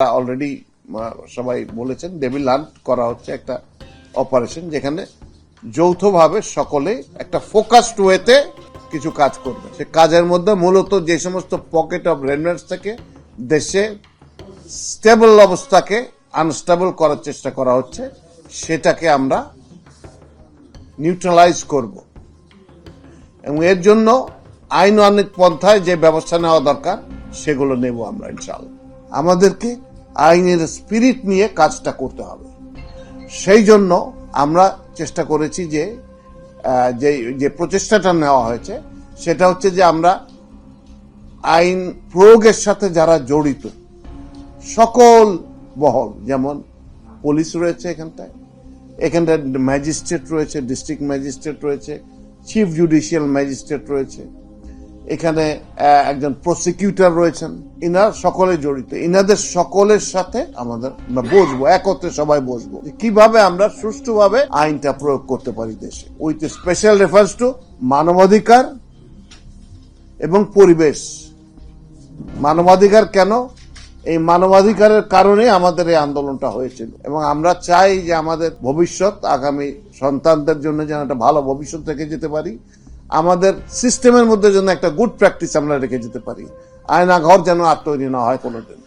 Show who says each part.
Speaker 1: Already সবাই বলেছেন devil hunt করা হচ্ছে একটা অপারেশন, যেখানে যৌথভাবে সকলে একটা ফোকাসড ওয়েতে কিছু কাজ করবে। সে কাজের মধ্যে মূলত যে সমস্ত পকেট অফ রেমিনেন্স থেকে দেশে স্টেবল অবস্থাকে আনস্টেবল করার চেষ্টা করা হচ্ছে, সেটাকে আমরা নিউট্রালাইজ করব এবং এর জন্য আইনানুগ পন্থায় যে ব্যবস্থা নেওয়া দরকার সেগুলো নেব আমরা ইনশাআল্লাহ। আমাদেরকে আইনের স্পিরিট নিয়ে কাজটা করতে হবে। সেই জন্য আমরা চেষ্টা করেছি যে প্রচেষ্টাটা নেওয়া হয়েছে সেটা হচ্ছে যে আমরা আইন প্রয়োগের সাথে যারা জড়িত সকল বহল, যেমন পুলিশ রয়েছে, এখানটায় ম্যাজিস্ট্রেট রয়েছে, ডিস্ট্রিক্ট ম্যাজিস্ট্রেট রয়েছে, চিফ জুডিশিয়াল ম্যাজিস্ট্রেট রয়েছে, এখানে একজন প্রসিকিউটর রয়েছেন, ইনারা সকলে জড়িত। ইনাদের সকলের সাথে আমাদের বসবো, একত্রে সবাই বসবো কিভাবে আমরা সুষ্ঠুভাবে আইনটা প্রয়োগ করতে পারি দেশে, উইথ স্পেশাল রেফারেন্স টু মানবাধিকার এবং পরিবেশ। মানবাধিকার কেন? এই মানবাধিকারের কারণে আমাদের এই আন্দোলনটা হয়েছিল এবং আমরা চাই যে আমাদের ভবিষ্যৎ, আগামী সন্তানদের জন্য যেন একটা ভালো ভবিষ্যৎ রেখে যেতে পারি, আমাদের সিস্টেমের মধ্যে যেন একটা গুড প্র্যাকটিস আমরা রেখে যেতে পারি, আয়না ঘর যেন আর তৈরি না হয় কোনোদিন।